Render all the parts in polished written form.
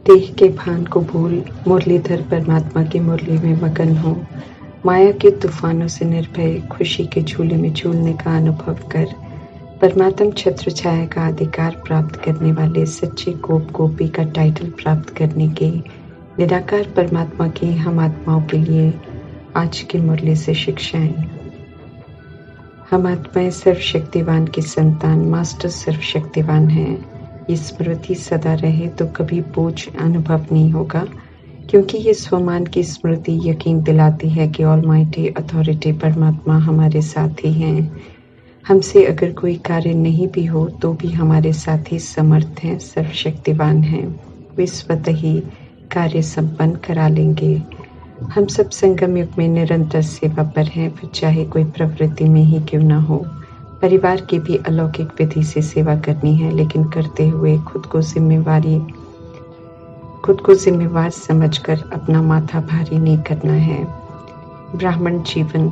देह के भान को भूल मुरलीधर परमात्मा की मुरली में मगन हो। माया के तूफानों से निर्भय खुशी के झूले में झूलने का अनुभव कर परमात्म छत्र छाया का अधिकार प्राप्त करने वाले सच्चे गोप गोपी का टाइटल प्राप्त करने के निराकार परमात्मा की हम आत्माओं के लिए आज की मुरली से शिक्षाएं। हम आत्माएं सर्वशक्तिवान की संतान मास्टर सर्वशक्तिवान हैं। ये स्मृति सदा रहे तो कभी बोझ अनुभव नहीं होगा, क्योंकि ये स्वमान की स्मृति यकीन दिलाती है कि ऑलमाइटी अथॉरिटी परमात्मा हमारे साथ ही हैं। हमसे अगर कोई कार्य नहीं भी हो तो भी हमारे साथ ही समर्थ हैं, सर्वशक्तिवान हैं। वे स्वतः ही कार्य संपन्न करा लेंगे। हम सब संगम युग में निरंतर सेवा पर हैं, फिर चाहे कोई प्रवृत्ति में ही क्यों न हो। परिवार की भी अलौकिक विधि से सेवा करनी है, लेकिन करते हुए खुद को जिम्मेवार समझकर अपना माथा भारी नहीं करना है। ब्राह्मण जीवन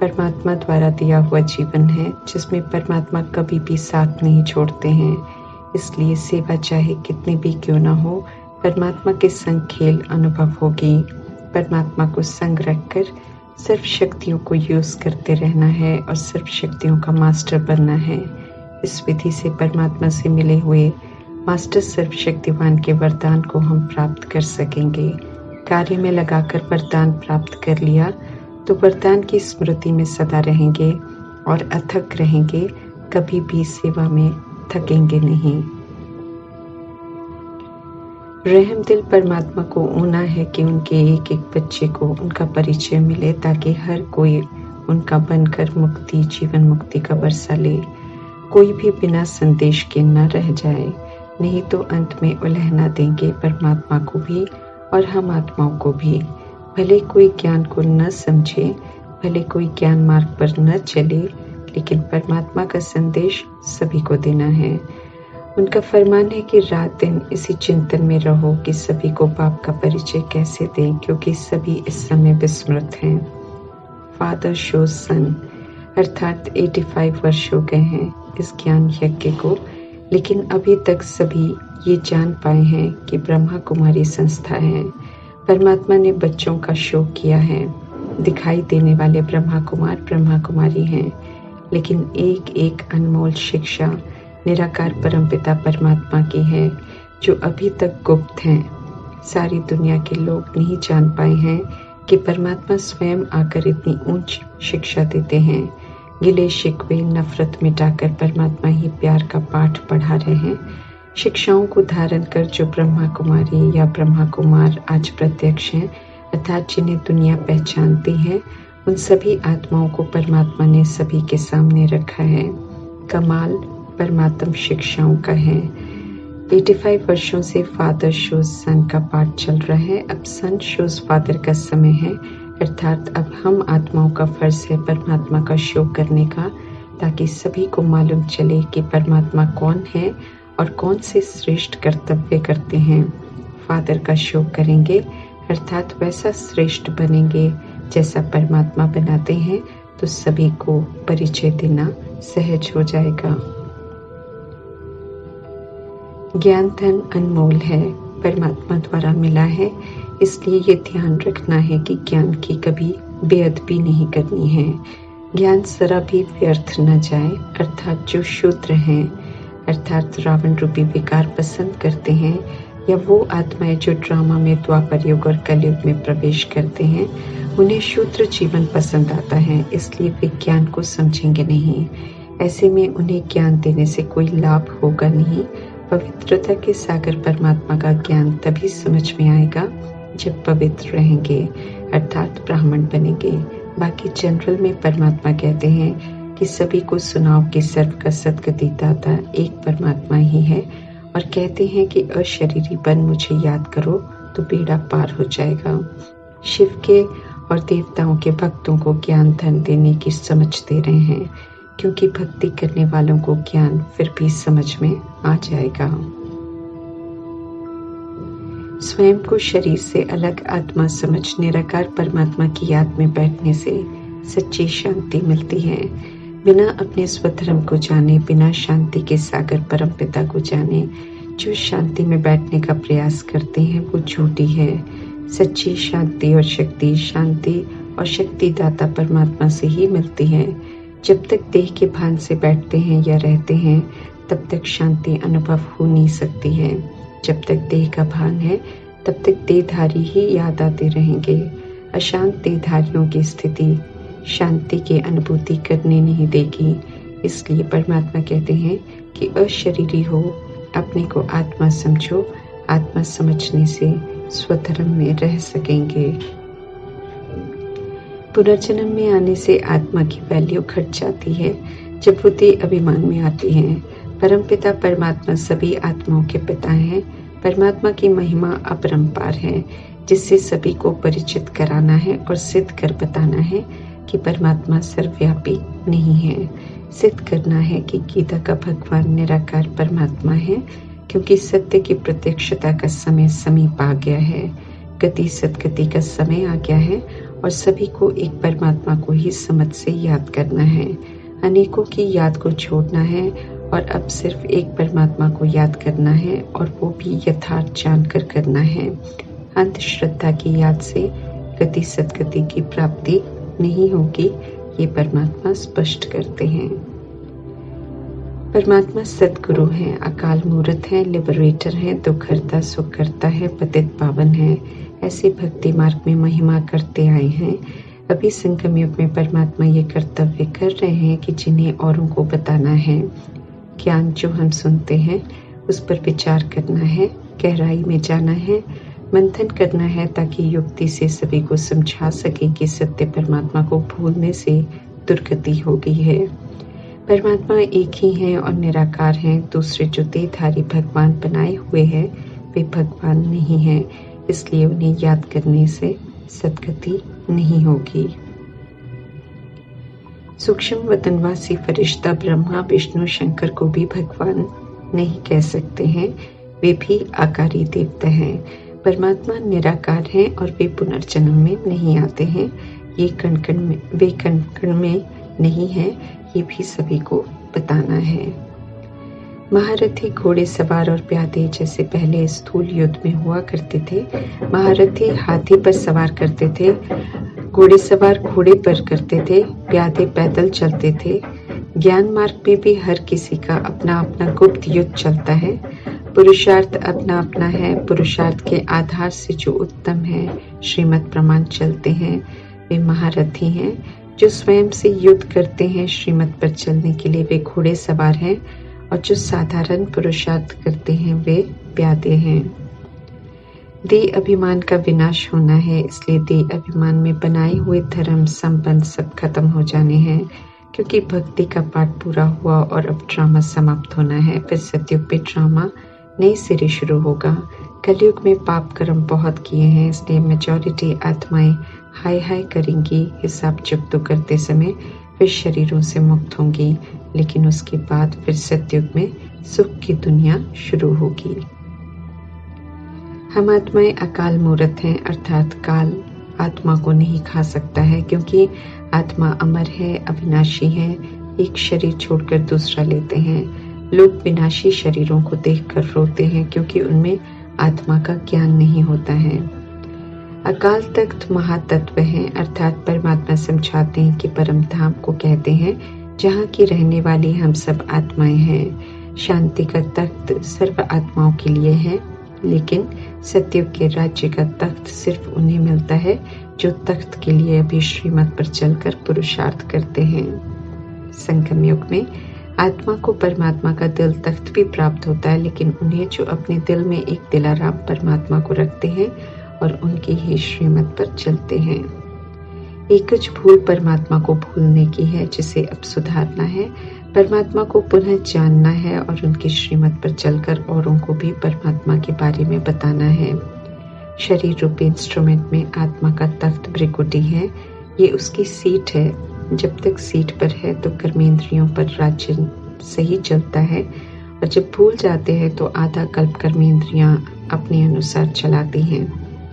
परमात्मा द्वारा दिया हुआ जीवन है, जिसमें परमात्मा कभी भी साथ नहीं छोड़ते हैं। इसलिए सेवा चाहे कितनी भी क्यों न हो, परमात्मा के संग खेल अनुभव होगी। परमात्मा को संग रखकर सर्व शक्तियों को यूज करते रहना है और सर्व शक्तियों का मास्टर बनना है। इस विधि से परमात्मा से मिले हुए मास्टर सर्वशक्तिवान के वरदान को हम प्राप्त कर सकेंगे। कार्य में लगाकर वरदान प्राप्त कर लिया तो वरदान की स्मृति में सदा रहेंगे और अथक रहेंगे, कभी भी सेवा में थकेंगे नहीं। रहम दिल परमात्मा को ऊना है कि उनके एक एक बच्चे को उनका परिचय मिले, ताकि हर कोई उनका बनकर मुक्ति जीवन मुक्ति का बरसा ले। कोई भी बिना संदेश के न रह जाए, नहीं तो अंत में उलहना देंगे परमात्मा को भी और हम आत्माओं को भी। भले कोई ज्ञान को न समझे, भले कोई ज्ञान मार्ग पर न चले, लेकिन परमात्मा का संदेश सभी को देना है। उनका फरमान है कि रात दिन इसी चिंतन में रहो कि सभी को बाप का परिचय कैसे दें, क्योंकि सभी इस समय विस्मृत हैं। फादर शोज सन, अर्थात 85 वर्ष हो गए हैं इस ज्ञान यज्ञ को, लेकिन अभी तक सभी ये जान पाए हैं कि ब्रह्मा कुमारी संस्था है। परमात्मा ने बच्चों का शो किया है। दिखाई देने वाले ब्रह्मा कुमारी हैं, लेकिन एक एक अनमोल शिक्षा निराकार परमपिता परमात्मा की है, जो अभी तक गुप्त हैं। सारी दुनिया के लोग नहीं जान पाए हैं कि परमात्मा स्वयं आकर इतनी ऊंच शिक्षा देते हैं। गिले शिकवे नफरत मिटाकर परमात्मा ही प्यार का पाठ पढ़ा रहे हैं। शिक्षाओं को धारण कर जो ब्रह्मा कुमारी या ब्रह्मा कुमार आज प्रत्यक्ष हैं, अर्थात जिन्हें दुनिया पहचानती है, उन सभी आत्माओं को परमात्मा ने सभी के सामने रखा है। कमाल परमात्म शिक्षाओं का है। 85 वर्षों से फादर शोज सन का पाठ चल रहा है। अब सन शोज फादर का समय है, अर्थात अब हम आत्माओं का फर्ज है परमात्मा का शो करने का, ताकि सभी को मालूम चले कि परमात्मा कौन है और कौन से श्रेष्ठ कर्तव्य करते हैं। फादर का शो करेंगे, अर्थात वैसा श्रेष्ठ बनेंगे जैसा परमात्मा बनाते हैं, तो सभी को परिचय देना सहज हो जाएगा। ज्ञान धन अनमोल है, परमात्मा द्वारा मिला है, इसलिए ये ध्यान रखना है कि ज्ञान की कभी बेअदबी नहीं करनी है। ज्ञान जरा भी व्यर्थ न जाए, अर्थात जो शूद्र हैं, अर्थात रावण रूपी विकार पसंद करते हैं, या वो आत्माएं जो ड्रामा में द्वापर युग और कलयुग में प्रवेश करते हैं, उन्हें शूद्र जीवन पसंद आता है, इसलिए वे ज्ञान को समझेंगे नहीं। ऐसे में उन्हें ज्ञान देने से कोई लाभ होगा नहीं। पवित्रता के सागर परमात्मा का ज्ञान तभी समझ में आएगा जब पवित्र रहेंगे, अर्थात ब्राह्मण बनेंगे। बाकी जनरल में परमात्मा कहते हैं कि सभी को सुनाओ कि सर्व का सद्गति दाता एक परमात्मा ही है, और कहते हैं कि अशरीरी बन मुझे याद करो तो बेड़ा पार हो जाएगा। शिव के और देवताओं के भक्तों को ज्ञान धन देने की समझ दे रहे हैं, क्योंकि भक्ति करने वालों को ज्ञान फिर भी समझ में आ जाएगा। स्वयं को शरीर से अलग आत्मा समझ निराकार परमात्मा की याद में बैठने से सच्ची शांति मिलती है। बिना अपने स्वधर्म को जाने, बिना शांति के सागर परमपिता को जाने, जो शांति में बैठने का प्रयास करते हैं वो झूठी है। सच्ची शांति और शक्ति दाता परमात्मा से ही मिलती है। जब तक देह के भान से बैठते हैं या रहते हैं तब तक शांति अनुभव हो नहीं सकती है। जब तक देह का भान है तब तक देहधारी ही याद आते रहेंगे। अशांत देहधारियों की स्थिति शांति की अनुभूति करने नहीं देगी। इसलिए परमात्मा कहते हैं कि अशरीरी हो, अपने को आत्मा समझो। आत्मा समझने से स्वधर्म में रह सकेंगे। पुनर्जन्म में आने से आत्मा की वैल्यू घट जाती है जब वो देह अभिमान में आती है। परमपिता परमात्मा सभी आत्माओं के पिता हैं। परमात्मा की महिमा अपरंपार है, जिससे सभी को परिचित कराना है और सिद्ध कर बताना है कि परमात्मा सर्वव्यापी नहीं है। सिद्ध करना है कि गीता का भगवान निराकार परमात्मा है, क्योंकि सत्य की प्रत्यक्षता का समय समीप आ गया है। गति सदगति का समय आ गया है और सभी को एक परमात्मा को ही समझ से याद करना है। अनेकों की याद को छोड़ना है और अब सिर्फ एक परमात्मा को याद करना है, और वो भी यथार्थ जानकर करना है। अंधश्रद्धा की याद से गति सदगति की प्राप्ति नहीं होगी, ये परमात्मा स्पष्ट करते हैं। परमात्मा सद्गुरु हैं, अकाल मूर्त हैं, लिबरेटर हैं, दुखहर्ता सुखहर्ता है, पतित पावन है। ऐसे भक्ति मार्ग में महिमा करते आए हैं। अभी संगम युग में परमात्मा ये कर्तव्य कर रहे हैं कि जिन्हें औरों को बताना है। ज्ञान जो हम सुनते हैं उस पर विचार करना है, गहराई में जाना है, मंथन करना है, ताकि युक्ति से सभी को समझा सके कि सत्य परमात्मा को भूलने से दुर्गति हो गई है। परमात्मा एक ही हैं और निराकार हैं। दूसरे जो देहधारी भगवान बनाए हुए हैं वे भगवान नहीं हैं, इसलिए उन्हें याद करने से सद्गति नहीं होगी। सूक्ष्म वतनवासी फरिश्ता ब्रह्मा विष्णु शंकर को भी भगवान नहीं कह सकते हैं, वे भी आकारी देवता हैं। परमात्मा निराकार हैं और वे पुनर्जन्म में नहीं आते हैं। वे कण कण में नहीं है, ये भी सभी को बताना है। महारथी घोड़े सवार और प्यादे जैसे पहले स्थूल युद्ध में हुआ करते थे। महारथी हाथी पर सवार करते थे, घोड़े सवार घोड़े पर करते थे, प्यादे पैदल चलते थे। ज्ञान मार्ग में भी हर किसी का अपना अपना गुप्त युद्ध चलता है। पुरुषार्थ अपना अपना है। पुरुषार्थ के आधार से जो उत्तम है श्रीमत प्रमाण चलते हैं वे महारथी हैं। जो स्वयं से युद्ध करते हैं श्रीमत पर चलने के लिए वे घोड़े सवार हैं, और जो साधारण पुरुषार्थ करते हैं वे प्यादे हैं। देह अभिमान का विनाश होना है, इसलिए देह अभिमान में बनाए हुए धर्म संबंध सब खत्म हो जाने हैं, क्योंकि भक्ति का पाठ पूरा हुआ और अब ड्रामा समाप्त होना है। फिर सतयुग में ड्रामा नए सिरे शुरू होगा। कलयुग में पाप कर्म बहुत किए हैं, इसलिए मेजॉरिटी आत्माएं हाय हाय करेंगी। हिसाब चुकतो करते समय फिर शरीरों से मुक्त होंगी, लेकिन उसके बाद फिर सतयुग में सुख की दुनिया शुरू होगी। हम आत्माएं अकाल मूर्त हैं, अर्थात काल आत्मा को नहीं खा सकता है, क्योंकि आत्मा अमर है, अविनाशी है। एक शरीर छोड़कर दूसरा लेते हैं। लोग विनाशी शरीरों को देखकर रोते हैं, क्योंकि उनमें आत्मा का ज्ञान नहीं होता है। अकाल तख्त महातत्व है, अर्थात परमात्मा समझाते हैं कि परम धाम को कहते हैं जहाँ की रहने वाली हम सब आत्माएं हैं। शांति का तख्त सर्व आत्माओं के लिए है, लेकिन सतयुग के राज्य का तख्त सिर्फ उन्हें मिलता है जो तख्त के लिए अभी श्रीमत पर चलकर पुरुषार्थ करते हैं। संगम युग में आत्मा को परमात्मा का दिल तख्त भी प्राप्त होता है, लेकिन उन्हें जो अपने दिल में एक दिलाराम परमात्मा को रखते हैं और उनकी ही श्रीमत पर चलते हैं। एक कुछ भूल परमात्मा को भूलने की है, जिसे अब सुधारना है। परमात्मा को पुनः जानना है और उनकी श्रीमत पर चलकर औरों को भी परमात्मा के बारे में बताना है। शरीर रूपी इंस्ट्रूमेंट में आत्मा का तख्त भृकुटी है, ये उसकी सीट है। जब तक सीट पर है तो कर्मेंद्रियों पर राज्य सही चलता है, और जब भूल जाते हैं तो आधा कल्प कर्मेंद्रियां अपने अनुसार चलाती हैं।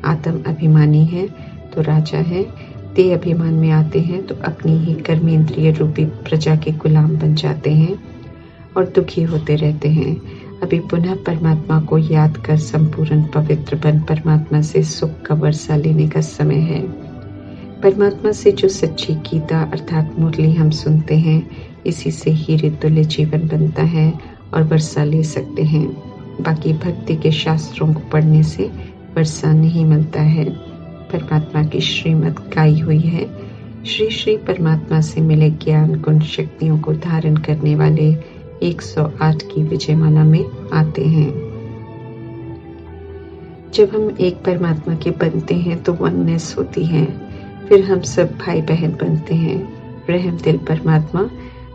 आत्म अभिमानी है तो राजा है, देह अभिमान में आते हैं तो अपनी ही कर्मेंद्रिय रूपी प्रजा के गुलाम बन जाते हैं और दुखी होते रहते हैं। अभी पुनः परमात्मा को याद कर संपूर्ण पवित्र बन परमात्मा से सुख का वर्षा लेने का समय है। परमात्मा से जो सच्ची गीता अर्थात मुरली हम सुनते हैं, इसी से हीरे तुल्य जीवन बनता है और वर्षा ले सकते हैं। बाकी भक्ति के शास्त्रों को पढ़ने से वर्षा नहीं मिलता है। परमात्मा की श्रीमत गाई हुई है। श्री श्री परमात्मा से मिले ज्ञान गुण शक्तियों को धारण करने वाले 108 की विजयमाला में आते हैं। जब हम एक परमात्मा के बनते हैं तो वननेस होती है, फिर हम सब भाई बहन बनते हैं। रहम दिल परमात्मा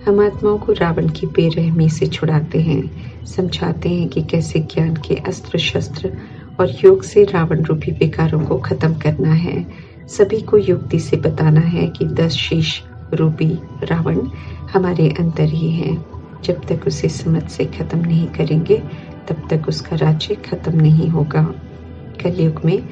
हम आत्माओं को रावण की बेरहमी से छुड़ाते हैं, समझाते हैं कि कैसे ज्ञान के अस्त्र शस्त्र और योग से रावण रूपी विकारों को खत्म करना है। सभी को युक्ति से बताना है कि 10 शीश रूपी रावण हमारे अंदर ही है। जब तक उसे समझ से खत्म नहीं करेंगे तब तक उसका राज्य खत्म नहीं होगा। कलयुग में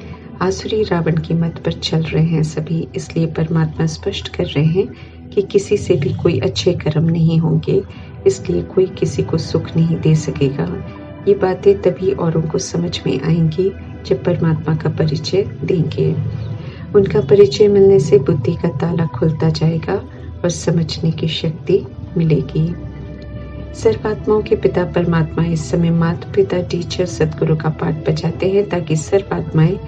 आसुरी रावण की मत पर चल रहे हैं सभी, इसलिए परमात्मा स्पष्ट कर रहे हैं कि किसी से भी कोई अच्छे कर्म नहीं होंगे, इसलिए कोई किसी को सुख नहीं दे सकेगा। ये बातें तभी औरों को समझ में आएंगी जब परमात्मा का परिचय देंगे। उनका परिचय मिलने से बुद्धि का ताला खुलता जाएगा और समझने की शक्ति मिलेगी। सर्वात्माओं के पिता परमात्मा इस समय माता पिता टीचर सदगुरु का पाठ बजाते हैं ताकि सर्वात्माएं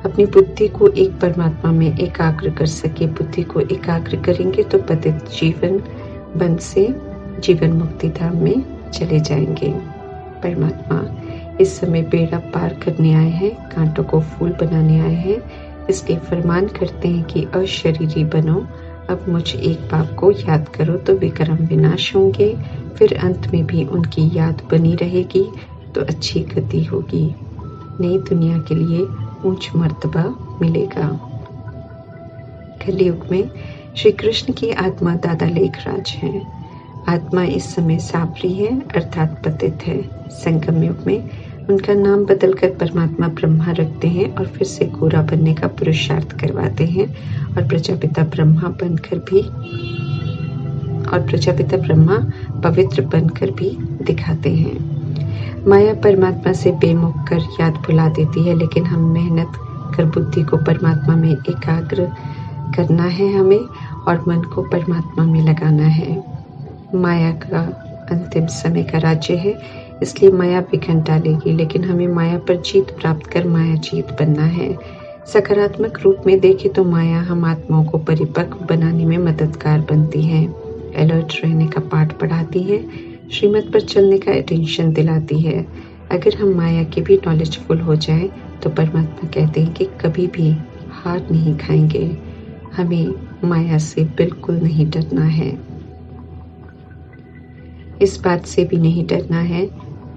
अपनी बुद्धि को एक परमात्मा में एकाग्र कर सके। बुद्धि को एकाग्र करेंगे तो पतित जीवन बंध से जीवन मुक्ति धाम में चले जाएंगे। परमात्मा इस समय बेड़ा पार करने आए हैं, कांटों को फूल बनाने आए हैं, इसलिए फरमान करते हैं कि अशरीरी बनो, अब मुझ एक बाप को याद करो तो विक्रम विनाश होंगे, फिर अंत में भी उनकी याद बनी रहेगी तो अच्छी गति होगी। नई दुनिया के लिए ऊंच मर्तबा मिलेगा। कलयुग में श्री कृष्ण की आत्मा दादा लेखराज है। आत्मा इस समय साबरी है अर्थात पतित है। संगम युग में उनका नाम बदलकर परमात्मा ब्रह्मा रखते हैं और फिर से गोरा बनने का पुरुषार्थ करवाते हैं और प्रजापिता ब्रह्मा पवित्र बनकर भी दिखाते हैं। माया परमात्मा से बेमुख कर याद भुला देती है, लेकिन हम मेहनत कर बुद्धि को परमात्मा में एकाग्र करना है हमें और मन को परमात्मा में लगाना है। माया का अंतिम समय का राज्य है, इसलिए माया विघन डालेगी, लेकिन हमें माया पर जीत प्राप्त कर माया जीत बनना है। सकारात्मक रूप में देखें तो माया हम आत्माओं को परिपक्व बनाने में मददगार बनती है, अलर्ट रहने का पाठ पढ़ाती है, श्रीमत पर चलने का अटेंशन दिलाती है। अगर हम माया के भी नॉलेजफुल हो जाएं तो परमात्मा कहते हैं कि कभी भी हार नहीं खाएंगे। हमें माया से बिल्कुल नहीं डरना है। इस बात से भी नहीं डरना है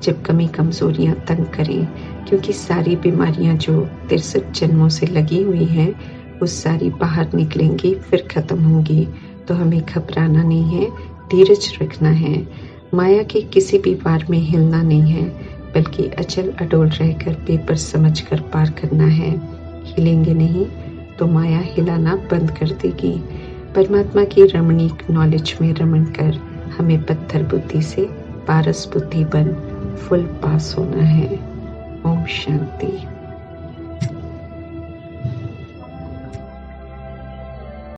जब कमी कमजोरियां तंग करें, क्योंकि सारी बीमारियां जो 63 जन्मों से लगी हुई हैं वो सारी बाहर निकलेंगी फिर खत्म होंगी। तो हमें घबराना नहीं है, धीरज रखना है। माया के किसी भी वार में हिलना नहीं है, बल्कि अचल अडोल रहकर पेपर समझकर पार करना है। हिलेंगे नहीं तो माया हिलाना बंद कर देगी। परमात्मा की रमणीक नॉलेज में रमण कर हमें पत्थर बुद्धि से पारस बुद्धि बन फुल पास होना है। ओम शांति।